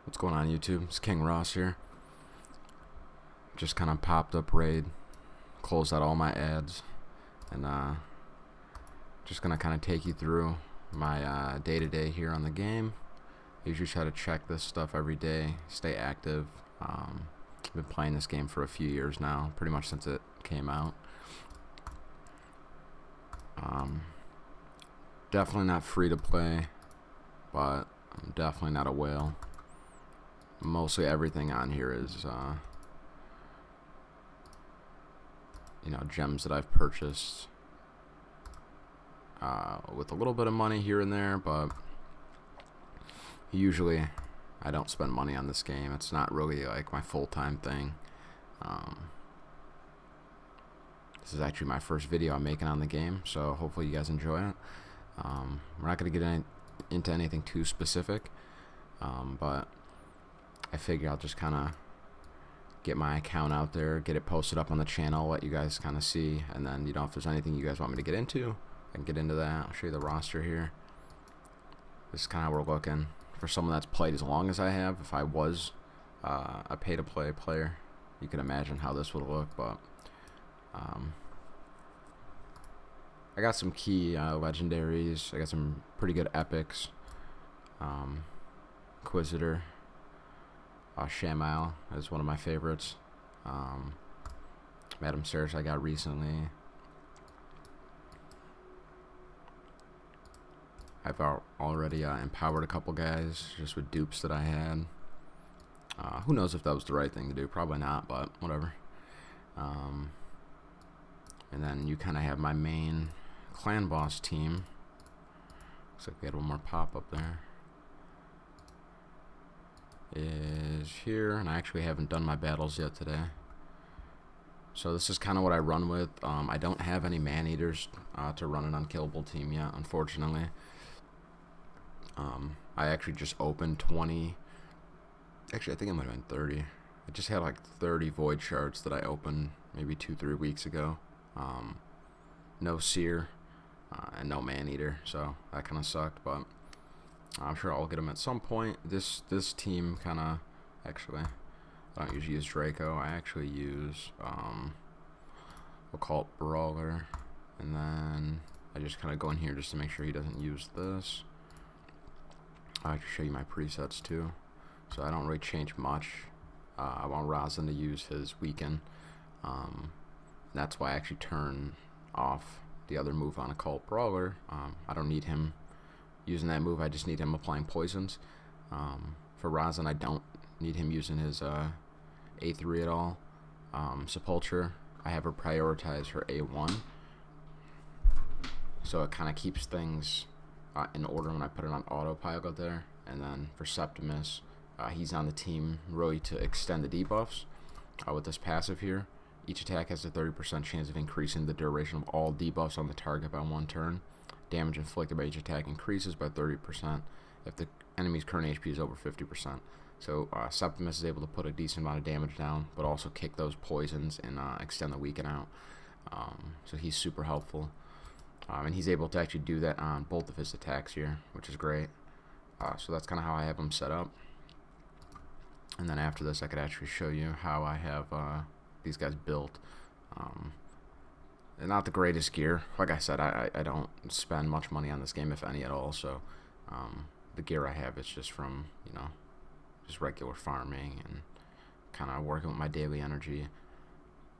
What's going on, YouTube? It's King Ross here. Just kind of popped up Raid, closed out all my ads, and just gonna kind of take you through my day-to-day here on the game. I usually try to check this stuff every day, stay active. I've been playing this game for a few years now, pretty much since it came out. Definitely not free to play, but I'm definitely not a whale. Mostly everything on here is gems that I've purchased with a little bit of money here and there, but usually I don't spend money on this game. It's not really like my full-time thing. This is actually my first video I'm making on the game, so hopefully you guys enjoy it. We're not going to get into anything too specific, but I figure I'll just kind of get my account out there, get it posted up on the channel, let you guys kind of see, and then, if there's anything you guys want me to get into, I can get into that. I'll show you the roster here. This is kind of how we're looking. For someone that's played as long as I have, if I was a pay-to-play player, you can imagine how this would look, but I got some key legendaries. I got some pretty good epics. Inquisitor. Shamal is one of my favorites. Madam Search I got recently. I've already empowered a couple guys just with dupes that I had. Who knows if that was the right thing to do? Probably not, but whatever. And then you kind of have my main clan boss team. Looks like we had one more pop up there. Is here, and I actually haven't done my battles yet today. So this is kind of what I run with. I don't have any man-eaters to run an unkillable team yet, unfortunately. I actually just opened 20. Actually, I think it might have been 30. I just had like 30 void shards that I opened maybe 2-3 weeks ago. No seer and no man-eater, so that kind of sucked, but I'm sure I'll get them at some point. This team kind of, actually, I don't usually use Draco. I actually use, we'll call it Brawler, and then I just kind of go in here just to make sure he doesn't use this. I like to show you my presets too, so I don't really change much. I want Razan to use his weaken. That's why I actually turn off the other move on Occult Brawler. I don't need him using that move. I just need him applying poisons. For Razan, I don't need him using his A3 at all. Sepulture, I have her prioritize her A1, so it kind of keeps things in order when I put it on autopilot there. And then for Septimus, he's on the team really to extend the debuffs with this passive here. Each attack has a 30% chance of increasing the duration of all debuffs on the target by 1 turn. Damage inflicted by each attack increases by 30% if the enemy's current HP is over 50%. So Septimus is able to put a decent amount of damage down, but also kick those poisons and extend the weaken out. So he's super helpful. And he's able to actually do that on both of his attacks here, which is great. So that's kind of how I have him set up. And then after this, I could actually show you how I have these guys built. Not the greatest gear. Like I said, I don't spend much money on this game, if any at all. So the gear I have is just from, just regular farming and kind of working with my daily energy.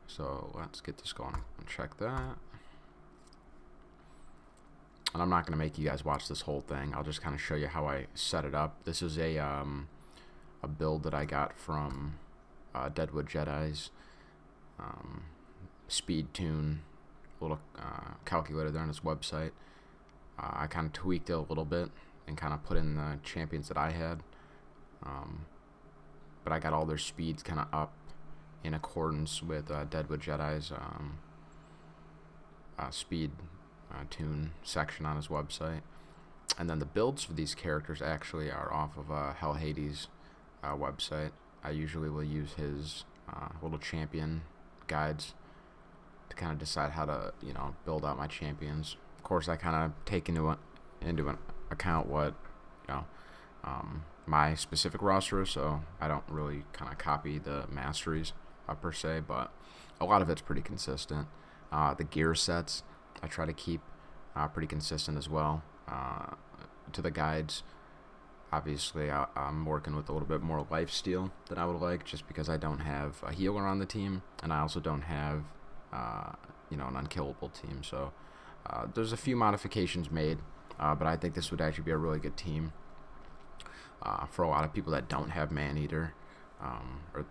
So let's get this going and check that. And I'm not going to make you guys watch this whole thing. I'll just kind of show you how I set it up. This is a build that I got from Deadwood Jedi's speed tune little calculator there on his website. I kind of tweaked it a little bit and kind of put in the champions that I had, but I got all their speeds kind of up in accordance with Deadwood Jedi's speed tune section on his website. And then the builds for these characters actually are off of Hell Hades' website. I usually will use his little champion guides to kind of decide how to, build out my champions. Of course, I kind of take into account what, my specific roster, so I don't really kind of copy the masteries per se, but a lot of it's pretty consistent. The gear sets I try to keep pretty consistent as well. To the guides, obviously I'm working with a little bit more lifesteal than I would like, just because I don't have a healer on the team, and I also don't have an unkillable team. So there's a few modifications made, but I think this would actually be a really good team for a lot of people that don't have Maneater, or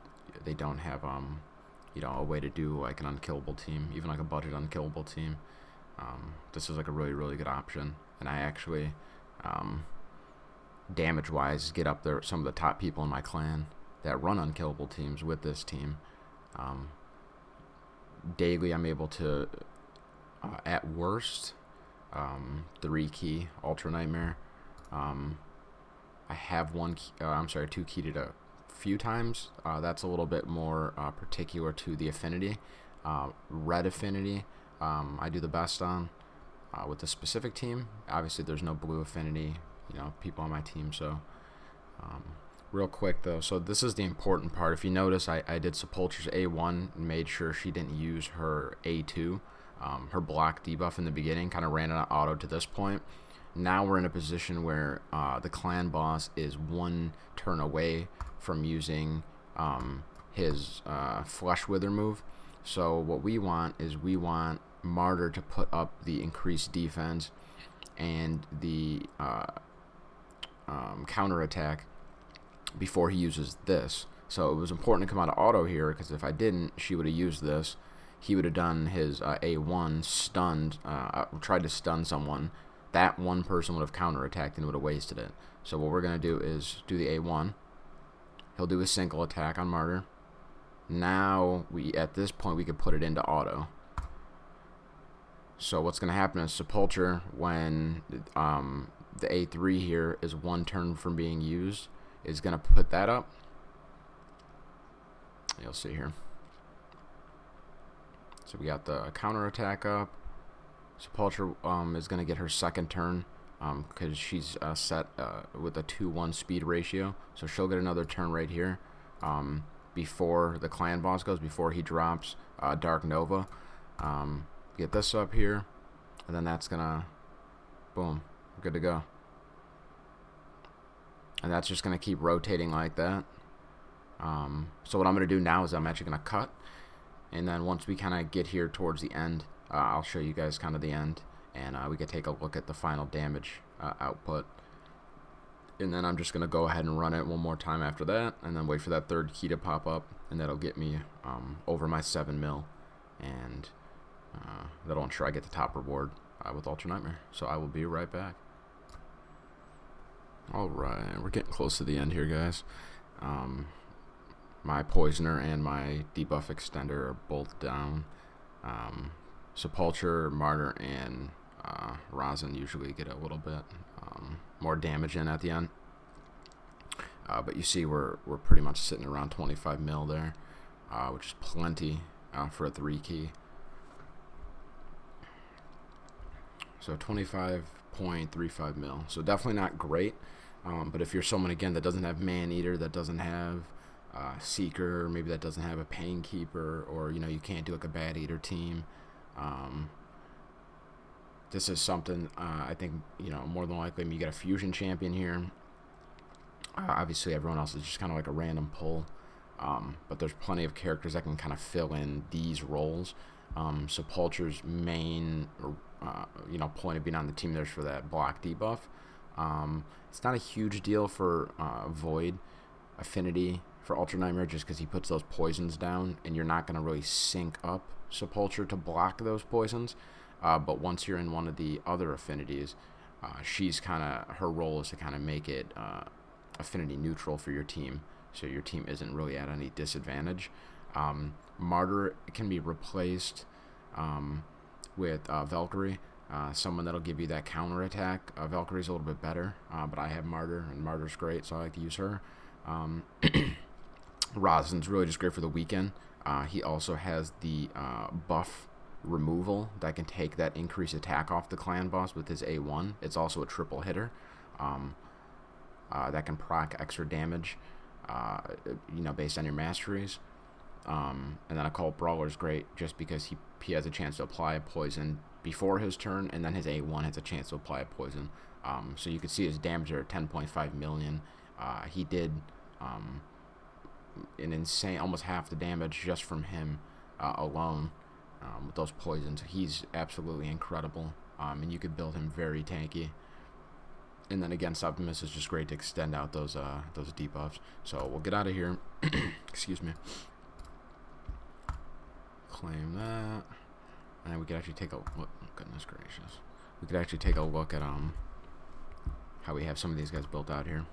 they don't have a way to do like an unkillable team, even like a budget unkillable team. This is like a really, really good option, and I actually damage wise get up there some of the top people in my clan that run unkillable teams with this team. Daily I'm able to at worst 3 key Ultra Nightmare. I have 2 keyed it a few times. That's a little bit more particular to the affinity. Red affinity I do the best on with the specific team. Obviously there's no blue affinity people on my team. So real quick though, so this is the important part. If you notice, I did Sepulchre's A1 and made sure she didn't use her A2, her block debuff in the beginning, kind of ran it on auto to this point. Now we're in a position where the clan boss is 1 turn away from using his Flesh Wither move. So what we want is Martyr to put up the increased defense and the counter attack before he uses this. So it was important to come out of auto here, because if I didn't, she would have used this. He would have done his A1, stunned, tried to stun someone. That one person would have counterattacked and would have wasted it. So what we're going to do is do the A1. He'll do a single attack on Martyr. Now, at this point, we could put it into auto. So what's going to happen is Sepulchre, when the A3 here is 1 turn from being used, is going to put that up. You'll see here. So we got the counter attack up. Sepulchre is going to get her second turn because she's set with a 2-1 speed ratio. So she'll get another turn right here before the clan boss goes, before he drops Dark Nova. Get this up here, and then that's going to, boom, good to go. And that's just going to keep rotating like that. So what I'm going to do now is I'm actually going to cut. And then once we kind of get here towards the end, I'll show you guys kind of the end, and we can take a look at the final damage output. And then I'm just going to go ahead and run it one more time after that, and then wait for that 3rd key to pop up, and that'll get me over my 7 mil, and that'll ensure I get the top reward with Ultra Nightmare. So I will be right back. Alright, we're getting close to the end here, guys. My Poisoner and my debuff extender are both down. Sepulchre, Martyr, and Rosin usually get a little bit more damage in at the end. But you see we're pretty much sitting around 25 mil there, which is plenty for a 3 key. So 25.35 mil. So definitely not great. But if you're someone, again, that doesn't have Maneater, that doesn't have Seeker, maybe that doesn't have a Pain Keeper, or you can't do like a Bad Eater team, this is something I think more than likely you get a fusion champion here. Obviously everyone else is just kind of like a random pull, but there's plenty of characters that can kind of fill in these roles. Sepulchre's main point of being on the team there's for that block debuff. It's not a huge deal for Void Affinity for Ultra Nightmare, just because he puts those poisons down, and you're not going to really sync up Sepulchre to block those poisons. But once you're in one of the other affinities, she's her role is to kind of make it affinity neutral for your team, so your team isn't really at any disadvantage. Martyr can be replaced with Valkyrie, someone that'll give you that counter attack. Valkyrie's a little bit better, but I have Martyr, and Martyr's great, so I like to use her. Rosin's really just great for the weekend. He also has the buff removal that can take that increased attack off the clan boss with his A1. It's also a triple hitter. that can proc extra damage, based on your masteries. And then a Cult Brawler is great just because he has a chance to apply a poison before his turn, and then his A1 has a chance to apply a poison. So you can see his damage are 10.5 million. He did an insane, almost half the damage just from him alone with those poisons. He's absolutely incredible, and you could build him very tanky. And then again, Optimus is just great to extend out those debuffs. So we'll get out of here. Excuse me. Claim that, and then we could actually take a look. Goodness gracious, we could actually take a look at how we have some of these guys built out here.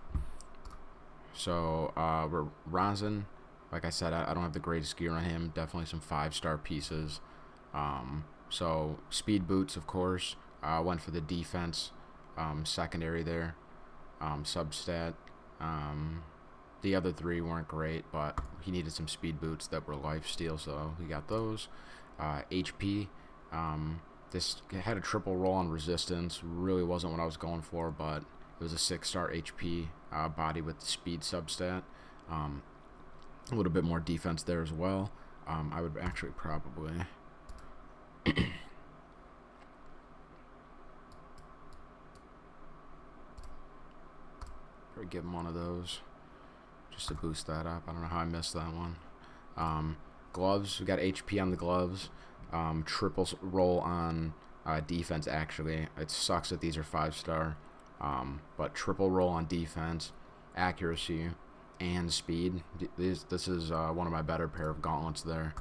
So we're Razin. Like I said, I don't have the greatest gear on him. Definitely some 5-star pieces. So speed boots, of course. Went for the defense secondary there. Substat. The other 3 weren't great, but he needed some speed boots that were lifesteal, so he got those. HP. This had a triple roll on resistance. Really wasn't what I was going for, but it was a 6-star HP body with the speed substat. A little bit more defense there as well. I would actually probably give him one of those just to boost that up. I don't know how I missed that one. Gloves, we got HP on the gloves. Triple roll on defense, actually. It sucks that these are 5-star. But triple roll on defense, accuracy, and speed. This is one of my better pair of gauntlets there.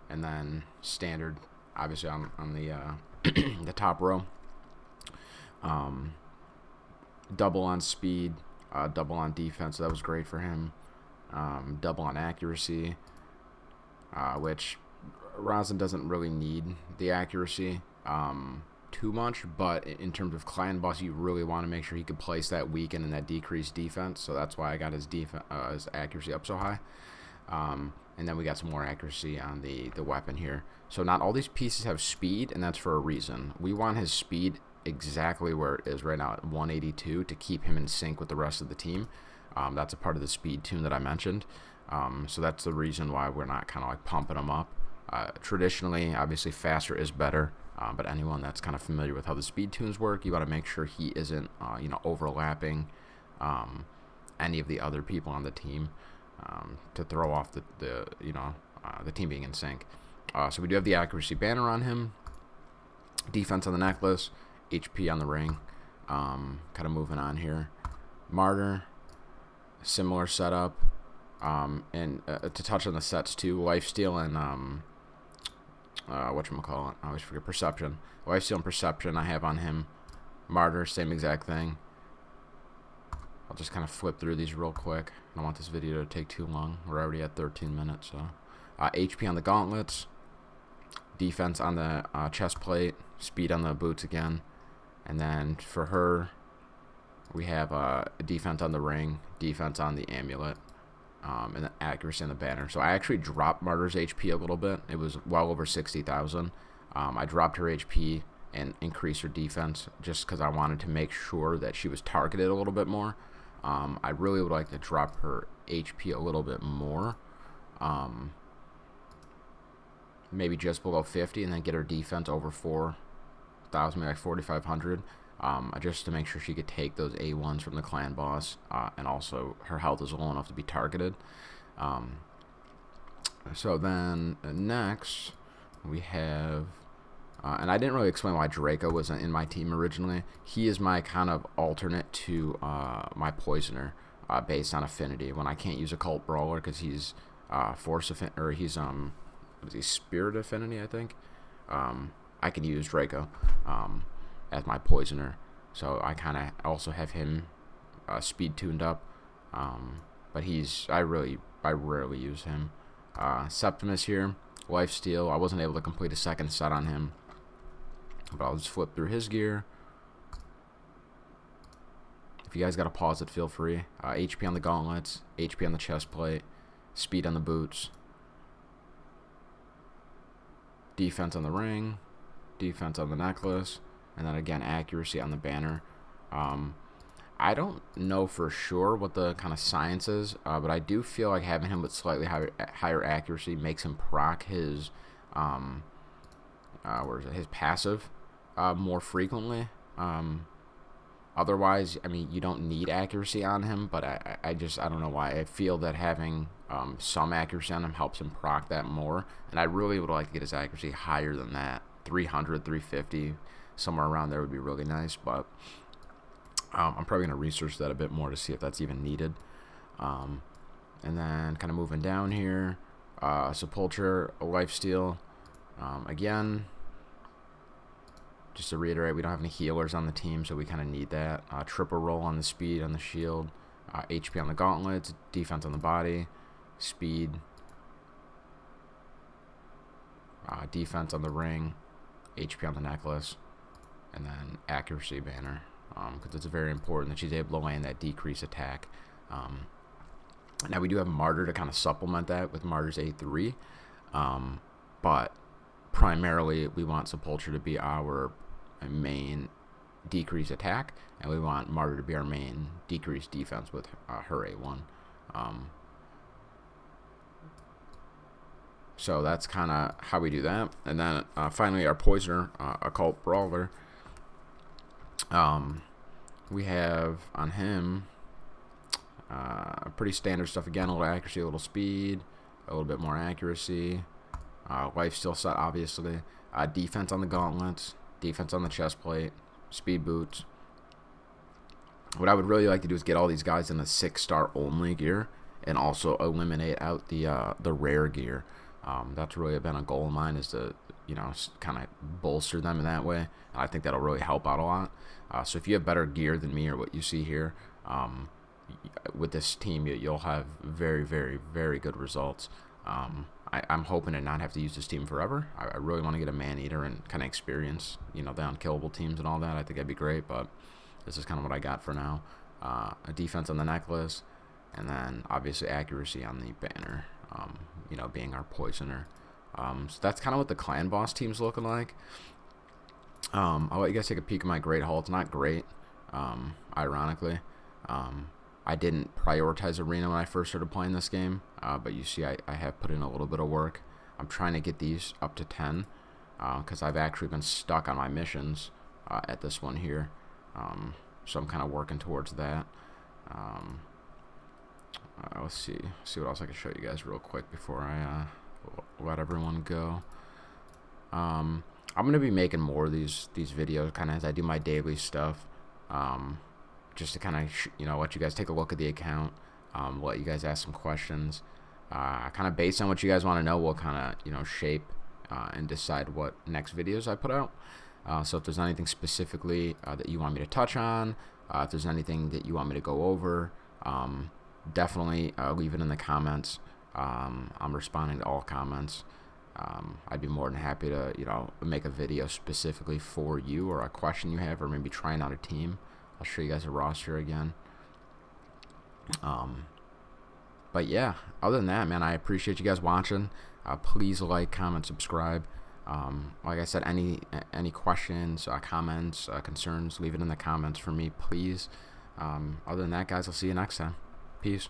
And then standard, obviously, on the the top row. Double on speed, double on defense. That was great for him. Double on accuracy, which Razin doesn't really need the accuracy too much, but in terms of clan boss, you really want to make sure he could place that weaken and that decreased defense. So that's why I got his accuracy up so high. And then we got some more accuracy on the weapon here. So not all these pieces have speed, and that's for a reason. We want his speed exactly where it is right now at 182 to keep him in sync with the rest of the team. That's a part of the speed tune that I mentioned. So that's the reason why we're not kind of like pumping him up. Traditionally, obviously, faster is better. But anyone that's kind of familiar with how the speed tunes work, you want to make sure he isn't, overlapping any of the other people on the team to throw off the team being in sync. So we do have the accuracy banner on him, defense on the necklace, HP on the ring. Kind of moving on here. Martyr, similar setup. And to touch on the sets too, lifesteal and whatchamacallit, I always forget, perception. Lifesteal and perception I have on him. Martyr, same exact thing. I'll just kind of flip through these real quick. I don't want this video to take too long. We're already at 13 minutes. So HP on the gauntlets, defense on the chest plate, speed on the boots again, and then for her we have defense on the ring, defense on the amulet, and the accuracy on the banner. So I actually dropped Martyr's HP a little bit. It was well over 60,000. I dropped her HP and increased her defense just because I wanted to make sure that she was targeted a little bit more. I really would like to drop her HP a little bit more. Maybe just below 50, and then get her defense over 4,000, maybe like 4,500. Just to make sure she could take those A1s from the clan boss, and also her health is low enough to be targeted. So then next we have, and I didn't really explain why Draco wasn't in my team originally. He is my kind of alternate to my poisoner based on affinity. When I can't use a cult brawler because he's force affinity, or he's what is he, spirit affinity, I think. I can use Draco as my poisoner, so I kind of also have him speed tuned up, but I rarely use him. Septimus here, lifesteal. I wasn't able to complete a second set on him, but I'll just flip through his gear. If you guys got to pause it, feel free. HP on the gauntlets, HP on the chest plate, speed on the boots, defense on the ring, defense on the necklace, and then again accuracy on the banner. I don't know for sure what the kind of science is, but I do feel like having him with slightly higher accuracy makes him proc his where is it, his passive more frequently. Otherwise, I mean, you don't need accuracy on him, but I don't know why. I feel that having some accuracy on him helps him proc that more, and I really would like to get his accuracy higher than that. 300, 350, somewhere around there would be really nice, but I'm probably going to research that a bit more to see if that's even needed. And then kind of moving down here, Sepulture, a lifesteal. Again, just to reiterate, we don't have any healers on the team, so we kind of need that. Triple roll on the speed, on the shield, HP on the gauntlets, defense on the body, speed, defense on the ring, HP on the necklace, and then accuracy banner, because it's very important that she's able to land that decrease attack. Now we do have Martyr to kind of supplement that with Martyr's A3, but primarily we want Sepulture to be our main decrease attack, and we want Martyr to be our main decrease defense with her A1. So that's kind of how we do that. And then finally our Poisoner, Occult Brawler. We have on him pretty standard stuff again, a little accuracy, a little speed, a little bit more accuracy, lifesteal set obviously, defense on the gauntlets, defense on the chest plate, speed boots. What I would really like to do is get all these guys in the 6-star only gear and also eliminate out the rare gear. That's really been a goal of mine, is to, you know, kind of bolster them in that way. And I think that'll really help out a lot. So if you have better gear than me or what you see here, with this team, you'll have very, very, very good results. I'm hoping to not have to use this team forever. I really want to get a man-eater and kind of experience, you know, the unkillable teams and all that. I think that'd be great, but this is kind of what I got for now. A defense on the necklace, and then obviously accuracy on the banner, you know, being our Poisoner. So that's kind of what the clan boss team's looking like. I'll let you guys take a peek at my Great Hall. It's not great, ironically. I didn't prioritize Arena when I first started playing this game, but you see I have put in a little bit of work. I'm trying to get these up to 10, because I've actually been stuck on my missions at this one here. So I'm kind of working towards that. Let's see what else I can show you guys real quick before I let everyone go. I'm gonna be making more of these videos kind of as I do my daily stuff, just to kind of you know, let you guys take a look at the account, let you guys ask some questions, kind of based on what you guys want to know, we'll kind of, you know, shape and decide what next videos I put out. So if there's anything specifically that you want me to touch on, if there's anything that you want me to go over, definitely leave it in the comments. I'm responding to all comments. I'd be more than happy to, you know, make a video specifically for you or a question you have, or maybe trying out a team. I'll show you guys a roster again. But yeah, other than that, man, I appreciate you guys watching. Please like, comment, subscribe. Like I said, any questions, comments, concerns, leave it in the comments for me, please. Other than that, guys, I'll see you next time. Peace.